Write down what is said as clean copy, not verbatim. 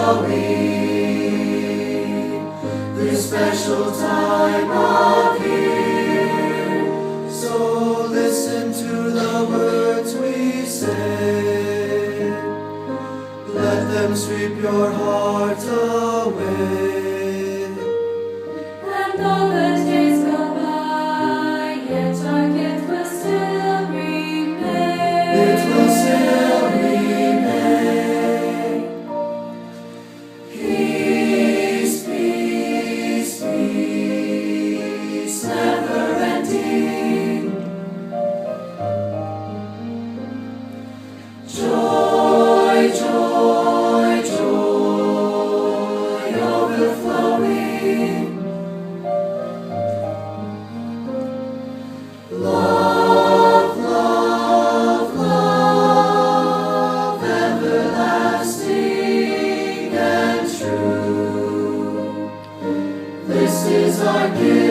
overflowing, this special time of year. So listen to the words we say, let them sweep your heart away. And though the days go by, yet our gift will still remain. It will still remain. Peace, peace, peace, never ending. Joy, joy, joy, overflowing. Love, love, love, everlasting and true. This is our gift.